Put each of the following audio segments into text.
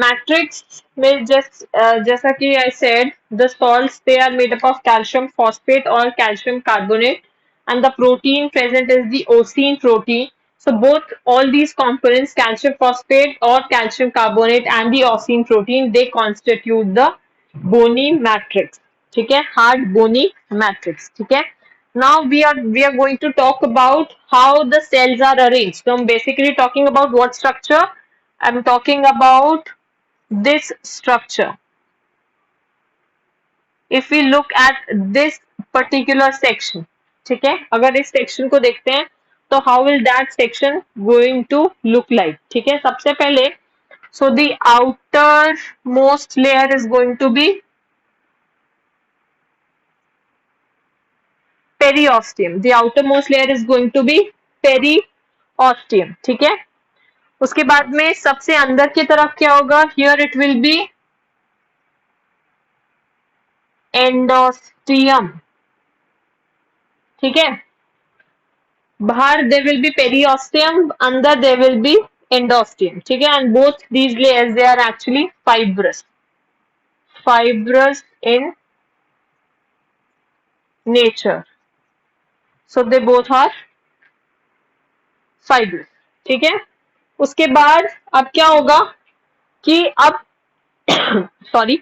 Matrix में जैसा कि I said the salts they are made up of calcium phosphate or calcium carbonate and the protein present is the osine protein. So both all these components calcium phosphate or calcium carbonate and the osine protein they constitute the bony matrix. ठीक है, hard bony matrix. ठीक है. Now we are going to talk about how the cells are arranged. So I'm basically talking about what structure. I'm talking about this structure. If we look at this particular section, ठीक है, अगर इस section को देखते हैं तो how will that section going to look like? ठीक है, सबसे पहले so the outermost layer is going to be periosteum. The outermost layer is going to be periosteum. ठीक है, उसके बाद में सबसे अंदर की तरफ क्या होगा? Here it will be एंडोस्टियम. ठीक है, बाहर there will be periosteum, अंदर there will be endosteum. ठीक है, and both these layers they are actually fibrous in nature. So they both are fibrous. ठीक है, उसके बाद अब क्या होगा कि अब सॉरी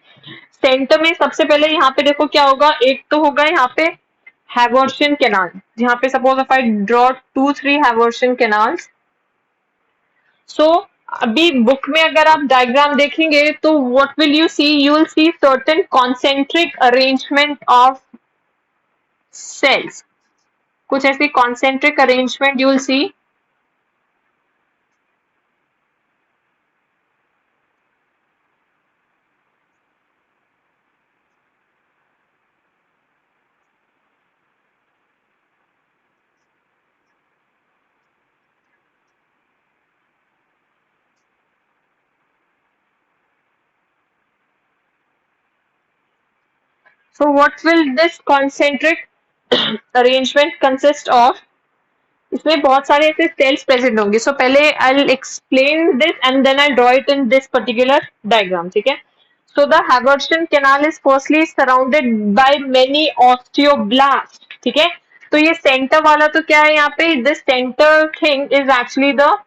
सेंटर में सबसे पहले यहाँ पे देखो क्या होगा. एक तो होगा यहाँ पे Haversian canal. यहाँ पे suppose if I draw 2-3 Haversian canals. So अभी बुक में अगर आप डायग्राम देखेंगे तो what will you see? You will see certain concentric arrangement of cells. कुछ ऐसी concentric arrangement you will see. So what will this concentric arrangement consist of? इसमें बहुत सारे ऐसे सेल्स प्रेजेंट होंगे. सो पहले I will explain this and then I draw it in this particular diagram. ठीक है, so the Haversian canal is firstly surrounded by many osteoblast. ठीक है, तो ये सेंटर वाला तो क्या है यहाँ पे? This centre thing is actually the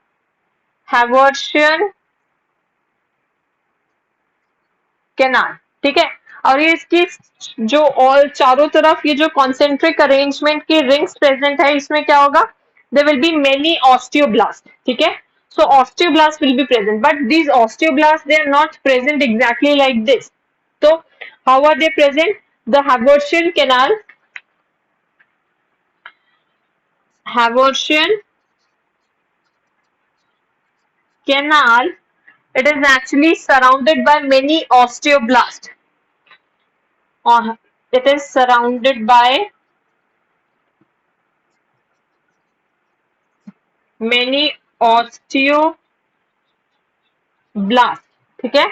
Haversian canal. ठीक है, और ये इसकी जो और चारों तरफ ये जो कॉन्सेंट्रिक अरेंजमेंट की रिंग्स प्रेजेंट है इसमें क्या होगा? there will be many osteoblasts. ठीक है, so osteoblasts will be present but these osteoblasts they are not present exactly like this. So how are they present? The Haversian canal it is actually surrounded by many osteoblasts, or it is surrounded by many osteoblasts. ठीक है,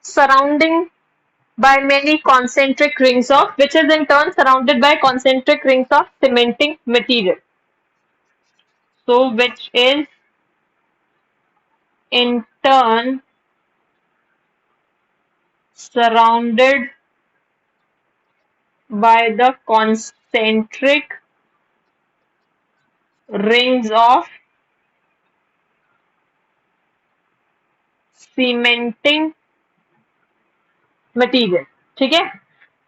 surrounding by many concentric rings of which is in turn surrounded by concentric rings of cementing material. So which is in turn surrounded by the concentric rings of cementing material. ठीक है,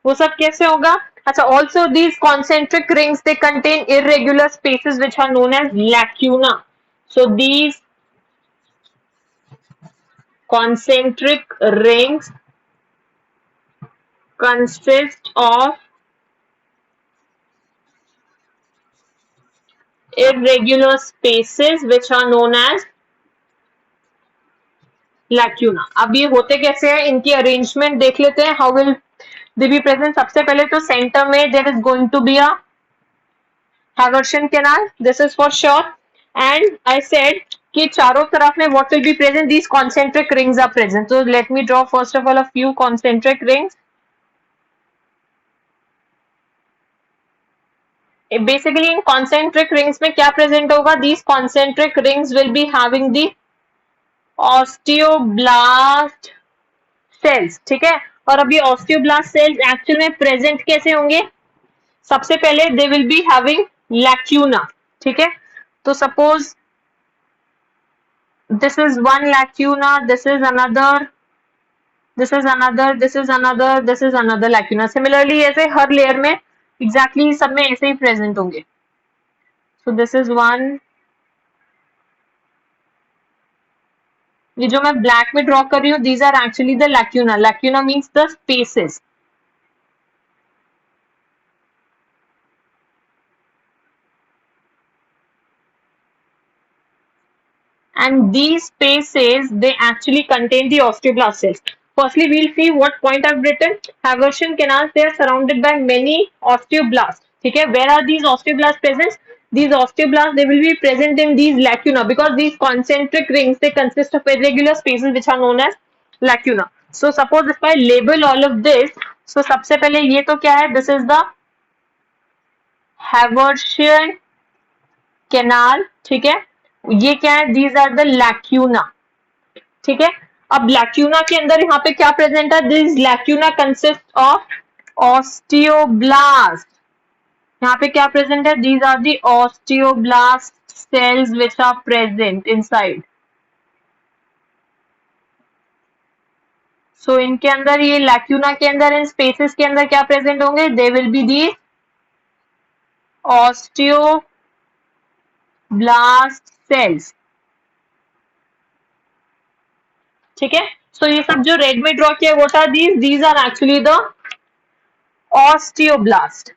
वो सब कैसे होगा? अच्छा, also these concentric rings they contain irregular spaces which are known as lacuna. So these concentric rings consist of irregular spaces which are known as lacuna. अब ये होते कैसे हैं, इनकी अरेंजमेंट देख लेते हैं. How will they be present? सबसे पहले तो सेंटर में there is going to be a Haversian canal. This is for sure. And I said कि चारों तरफ में what will be present? These concentric rings are present. So let me draw first of all a few concentric rings. Basically in concentric rings में क्या present होगा? These concentric rings will be having the osteoblast cells, ठीक है। और अभी osteoblast cells actual में present कैसे होंगे? सबसे पहले they will be having lacuna, ठीक है। तो suppose this is one lacuna, this is another, this is another, this is another, this is another lacuna. Similarly ऐसे हर लेयर में एग्जैक्टली सब में ऐसे ही प्रेजेंट होंगे। सो दिस इज वन, ये जो मैं ब्लैक में ड्रॉ कर रही हूँ these are actually the lacuna. Lacuna means the spaces. And these spaces they actually contain the osteoblast cells. Firstly, we'll see what point I've written. Haversian canals, they are surrounded by many osteoblasts. Okay, where are these osteoblasts present? These osteoblasts they will be present in these lacuna because these concentric rings they consist of irregular spaces which are known as lacuna. So suppose if I label all of this, so सबसे पहले ये तो क्या है? This is the Haversian canal, ठीक है। ये क्या है? These are the lacuna, ठीक है। अब लैक्यूना के अंदर यहाँ पे क्या प्रेजेंट है? This lacuna consist of osteoblast. यहाँ पे क्या प्रेजेंट है? These are the osteoblast cells which are present inside. So इनके अंदर, ये लैक्यूना के अंदर, इन स्पेसेस के अंदर क्या प्रेजेंट होंगे? They will be the osteoblast cells, ठीक है। सो ये सब जो रेड में ड्रॉ किया, what are these? These are actually the osteoblast.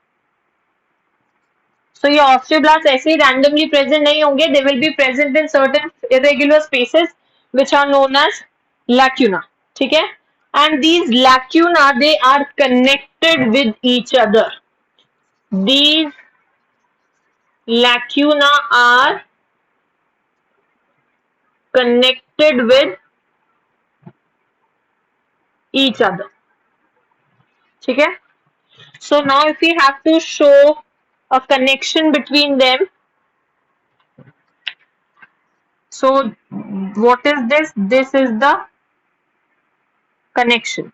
So ये osteoblasts ऐसे ही randomly present नहीं होंगे, they will be present in certain irregular spaces which are known as lacuna, ठीक है। And these lacuna they are connected with each other. These lacuna are connected with each other, ठीक है। So now if we have to show a connection between them, so what is this? This is the connection.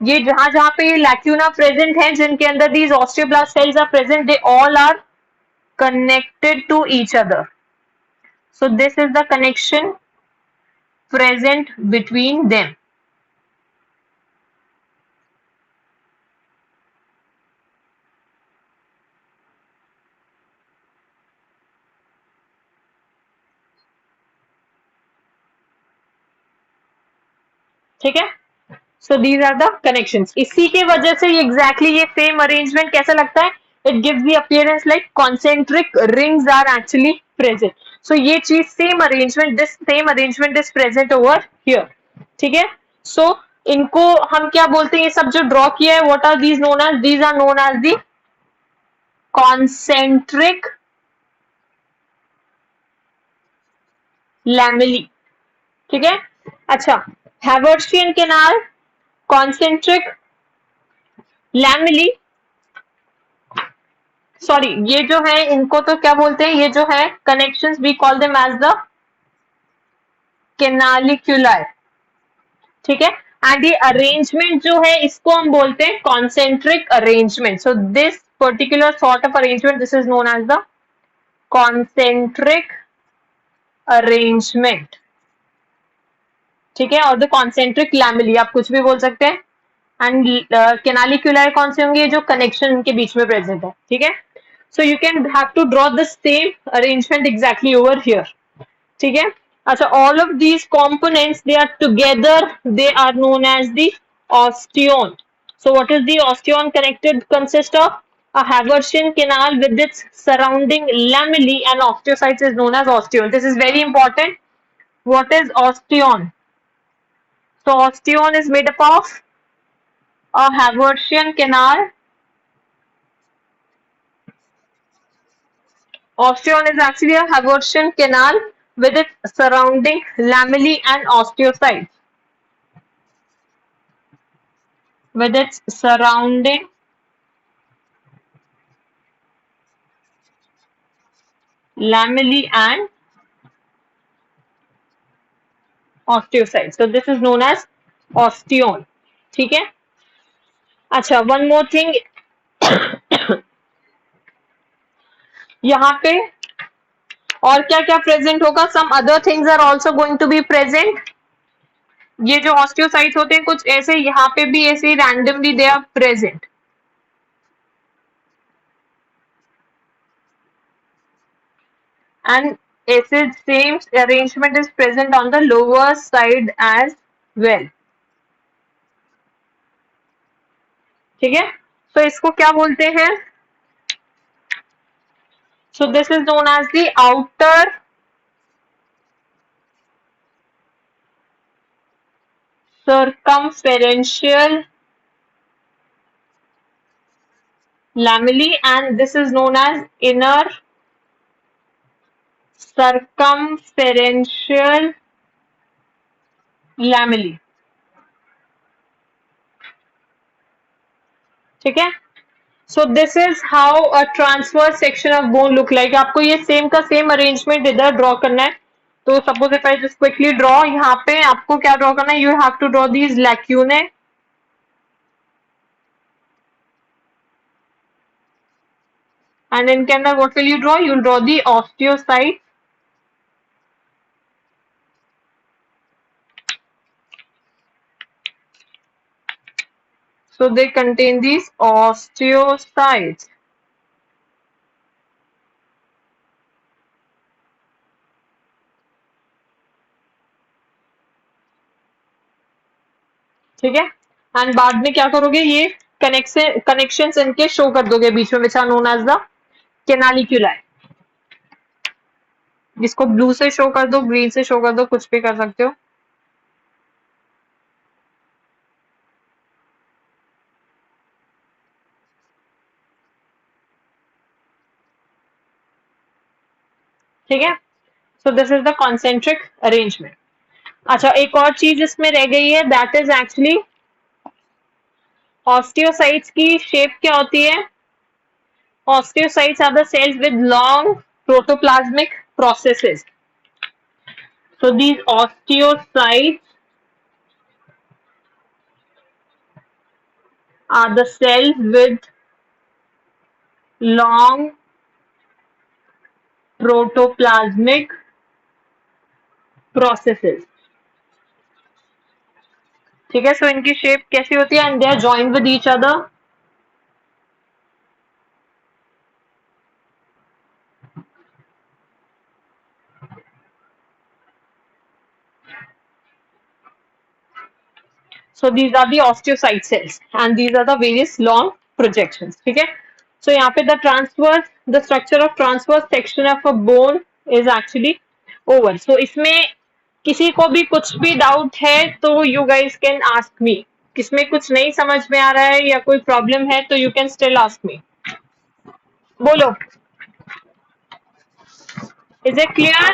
ये जहां जहां पे ये lacuna present है, जिनके अंदर these osteoblast cells are present, they all are connected to each other. So this is the connection present between them. ठीक है। So these are the connections. इसी के वजह से ये एग्जैक्टली ये सेम अरेंजमेंट कैसा लगता है? It gives the appearance like concentric rings are actually present. So ये चीज same arrangement, this same arrangement is present over here, ठीक है। सो इनको हम क्या बोलते हैं? ये सब जो ड्रॉ किया है, what are these known as? These are known as the concentric lamellae, ठीक है। अच्छा, Haversian canal, concentric lamellae, sorry ये जो है इनको तो क्या बोलते हैं? ये जो है connections we call them as the canaliculi, ठीक है। एंड ये अरेंजमेंट जो है इसको हम बोलते हैं concentric arrangement. So this particular sort of arrangement this is known as the concentric arrangement, ठीक है। और द कॉन्सेंट्रिक लैमेली आप कुछ भी बोल सकते हैं। एंड कैनालिक्यूलाई कौन से होंगे? जो कनेक्शन इनके बीच में प्रेजेंट है, ठीक है। So you can have to draw the same arrangement exactly over here, ठीक है। अच्छा, all of these components they are together, they are known as the osteon. So what is the osteon connected consist of? A Haversian canal with its surrounding lamellae and osteocytes is known as osteon. This is very important. What is osteon? So osteon is made up of a Haversian canal. Osteon is actually a Haversian canal with its surrounding lamellae and osteocytes. With its surrounding lamellae and osteocyte, so this is known as osteon. ठीक है। अच्छा, one more thing, यहाँ पे और क्या क्या present होगा, some other things are also going to be present. ये जो ऑस्टियोसाइट्स होते हैं कुछ ऐसे, यहाँ पे भी ऐसे randomly they are present. And acid same arrangement is present on the lower side as well। ठीक है। तो इसको क्या बोलते हैं? So this is known as the outer circumferential lamellae, and this is known as inner circumferential lamellae। ठीक है। So this is how a transverse section of bone look like। आपको ये सेम का सेम अरेंजमेंट इधर draw करना है। तो suppose if I just quickly draw, यहाँ पे आपको क्या ड्रॉ करना है, you have to draw these lacunae, and in Canada what will you draw? You'll draw the osteocytes, so they contain these osteocytes। ठीक है। एंड बाद में क्या करोगे, ये कनेक्शन इनके शो कर दोगे बीच में, which are known as the canaliculi. जिसको ब्लू से शो कर दो, ग्रीन से शो कर दो, कुछ भी कर सकते हो। ठीक है। सो this is the concentric arrangement. अच्छा, एक और चीज इसमें रह गई है, दैट इज एक्चुअली ऑस्टियोसाइट्स की शेप क्या होती है? Osteocytes are the cells with long protoplasmic processes. So these osteocytes are the cells with long protoplasmic processes। ठीक है। सो इनकी शेप कैसी होती है? And they are joined with each other. So these are the osteocyte cells and these are the various long projections। ठीक है। So यहाँ पे the structure of transverse section of a bone is actually over। So इसमें किसी को भी कुछ भी डाउट है तो you guys can ask me। किसमें कुछ नहीं समझ में आ रहा है या कोई प्रॉब्लम है तो you can still ask me। बोलो, is it clear?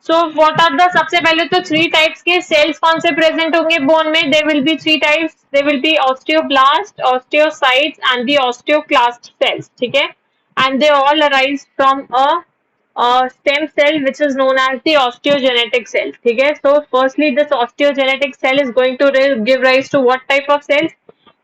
So what are the, सबसे पहले तो थ्री टाइप्स के सेल्स कौन से प्रेजेंट होंगे बोन में? They will be three types, they will be osteoblast, osteocytes and the osteoclast cells. ठीक है। And they all arise from a stem cell which is known as the osteogenetic cell। ठीक है। So firstly this osteogenetic cell is going to give rise to what type of cells?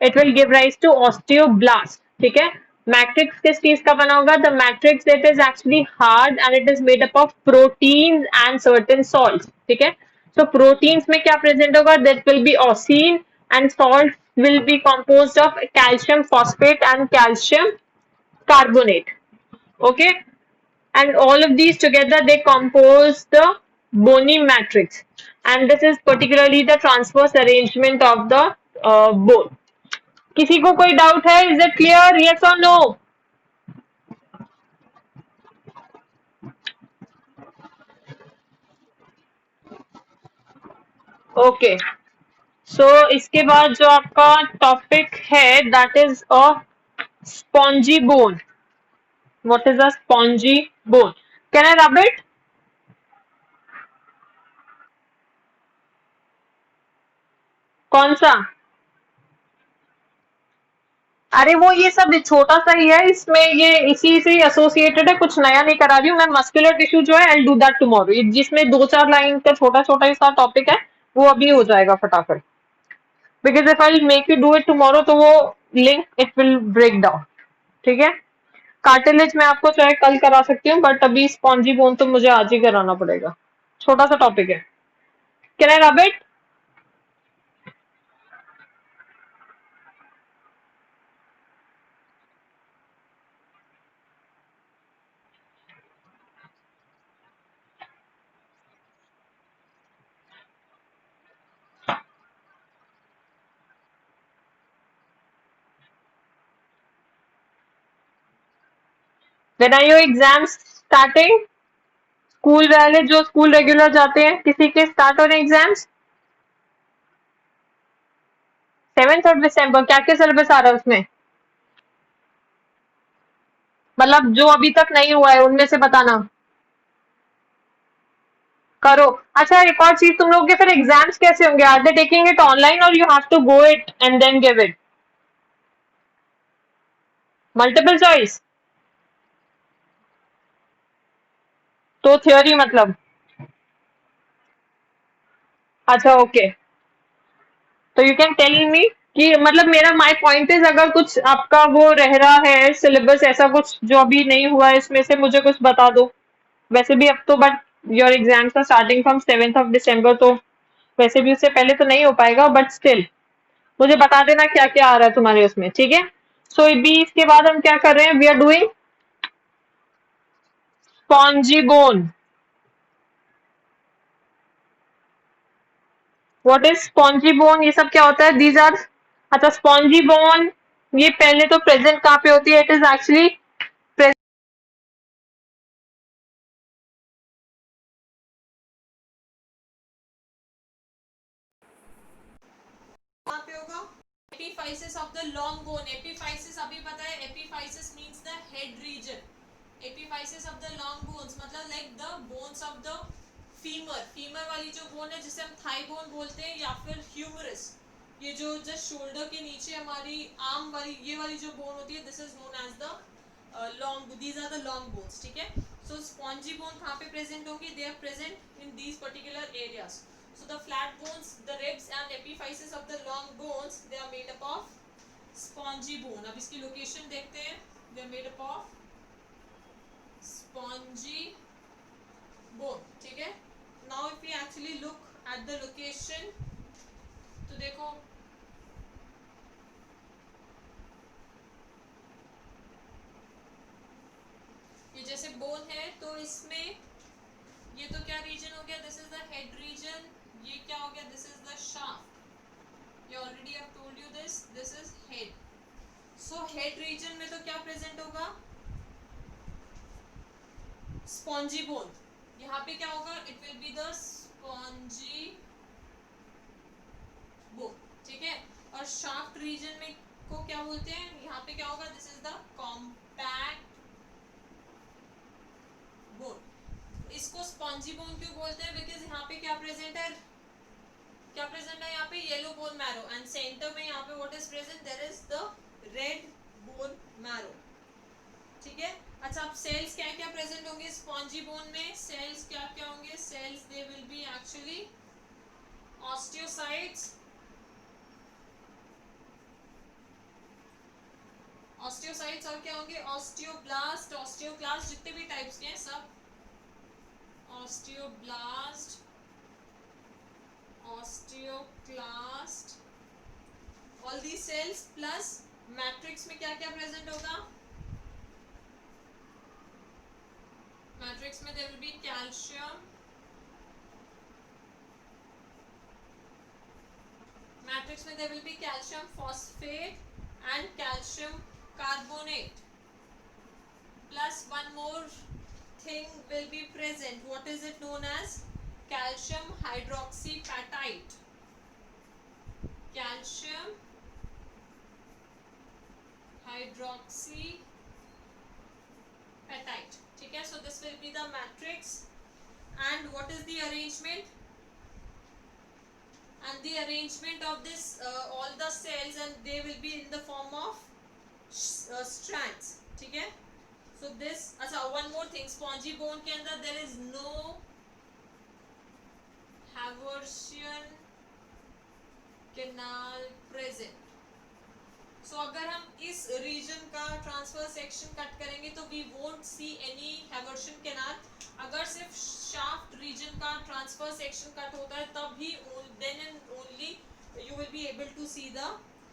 It will give rise to osteoblast। ठीक है। Matrix किस चीज का बना होगा? The matrix it is actually hard and it is made up of proteins and certain salts. ठीक है। सो proteins में क्या प्रेजेंट होगा? That will be ऑसिन, and salt will be composed of calcium phosphate and calcium carbonate। Okay, and all of these together they compose the bony matrix, and this is particularly the transverse arrangement of the bone। किसी को कोई doubt है? Is it clear? Yes और no? Okay. सो इसके बाद जो आपका topic है that is a spongy bone. What is a spongy bone? Can I rub it? कौन सा? अरे वो ये सब छोटा सा ही है, इसमें ये इसी से एसोसिएटेड है, कुछ नया नहीं करा रही हूँ मैं। मस्कुलर टिश्यू जो है आई डू दैट टुमारो, जिसमें 2-4 लाइन का छोटा छोटा ही सा टॉपिक है, वो अभी हो जाएगा फटाफट। Because if I make you do it tomorrow तो वो link it will break down. ठीक है। कार्टिलेज मैं आपको चाहे कल करा सकती हूँ, बट अभी स्पॉन्जी बोन तो मुझे आज ही कराना पड़ेगा। छोटा सा टॉपिक है। Can I rub it? When are your exams starting? School वाले जो स्कूल रेगुलर जाते हैं, किसी के स्टार्ट हो रहे एग्जाम्स? 7 दिसंबर। क्या क्या सिलेबस आ रहा है उसमें? मतलब जो अभी तक नहीं हुआ है उनमें से बताना। करो। अच्छा, एक और चीज, तुम लोग के फिर एग्जाम्स कैसे होंगे? Are they taking it online और you have to go it and then give it? Multiple choice? तो थ्योरी मतलब? अच्छा, ओके। तो यू कैन टेल मी कि मतलब मेरा माय पॉइंट इज, अगर कुछ आपका वो रह रहा है सिलेबस ऐसा कुछ जो अभी नहीं हुआ है, इसमें से मुझे कुछ बता दो। वैसे भी अब तो, but your exams are starting from 7 December, तो वैसे भी उससे पहले तो नहीं हो पाएगा, बट स्टिल मुझे बता देना क्या क्या आ रहा है तुम्हारे उसमें। ठीक है। सो अभी इसके बाद हम क्या कर रहे हैं? We are doing spongy bone. What is spongy bone? ये सब क्या होता है? दीज आर, अच्छा स्पॉन्जी बोन, ये पहले तो प्रेजेंट कहाँ पे होती है? इट इज एक्चुअली कहाँ पे होगा? Epiphysis of the long bone. Epiphysis अभी पता है, epiphysis means the head region. Epiphysis of the long bones मतलब like the bones of the femur. Femur वाली जो बोन है जिसे हम थाई बोन बोलते हैं, या फिर ह्यूमरस, ये जो जस्ट शोल्डर के नीचे हमारी आर्म वाली ये वाली जो बोन होती है, this is known as the long, these are the long bones. ठीक है। सो स्पॉन्जी बोन कहाँ पे प्रेजेंट होंगी? They are present in these particular areas. So the flat bones, the ribs and epiphysis of the long bones, they are made up of spongy bone. अब इसकी location देखते हैं. They are made up of spongy bone. ठीक है. Now if we actually look at the location, तो देखो ये जैसे बोन है तो इसमें ये तो क्या रीजन हो गया? This is the head region. ये क्या हो गया? This is the shaft. ये already I told you this. This is head. So head region में तो क्या प्रेजेंट होगा? Spongy bone. यहाँ पे क्या होगा? It will be the spongy bone. ठीक है. और शाफ्ट रीजन में को क्या बोलते हैं? यहाँ पे क्या होगा? This is the compact bone. इसको स्पॉन्जी बोन क्यों बोलते हैं? बिकॉज यहाँ पे क्या प्रेजेंट है? क्या प्रेजेंट है यहाँ पे? Yellow bone marrow. And center में यहाँ पे what is present? There is the red bone marrow. ठीक है. अच्छा, अब सेल्स क्या क्या प्रेजेंट होंगे स्पॉन्जी बोन में? सेल्स क्या क्या होंगे? Cells they will be actually osteocytes. Osteocytes और क्या होंगे? ऑस्टियोब्लास्ट. ऑस्टियोक्लास्ट जितने भी टाइप्स के हैं सब. Osteoblast, osteoclast, all the cells. Plus matrix में क्या क्या प्रेजेंट होगा? मैट्रिक्स में there will be calcium. Matrix में there will be calcium phosphate and calcium carbonate. Plus one more thing will be present. What is it known as? Calcium hydroxyapatite. Calcium hydroxyapatite. ठीक है. So this will be the matrix. And what is the arrangement? And the arrangement of this all the cells, and they will be in the form of strands, ठीक है. So this, अच्छा, one more thing, spongy bone के अंदर there is no Haversian canal present. So अगर हम इस reason का transfer section cut करेंगे तो we won't see any Haversian canal. अगर सिर्फ शाफ्ट रीजन का ट्रांसफर सेक्शन कट होता है तब ही then and only you will be able to see the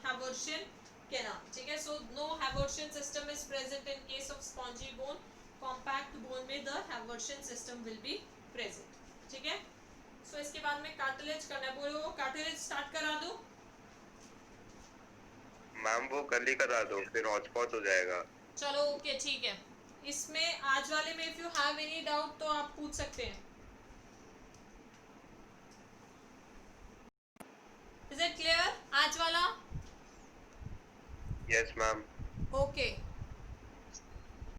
Haversian canal, ठीक है. So no Haversian system is present in case of spongy bone. Compact bone में the Haversian system will be present, ठीक है. सो इसके बाद में cartilage करना है. बोलो कार्टिलेज स्टार्ट करा दो. मैम वो कल ही करा दो, फिर हॉटस्पॉट हो जाएगा. चलो ओके, ठीक है. इसमें आज वाले में if you have any doubt तो आप पूछ सकते हैं. इज इट क्लियर आज वाला? Yes ma'am. ओके.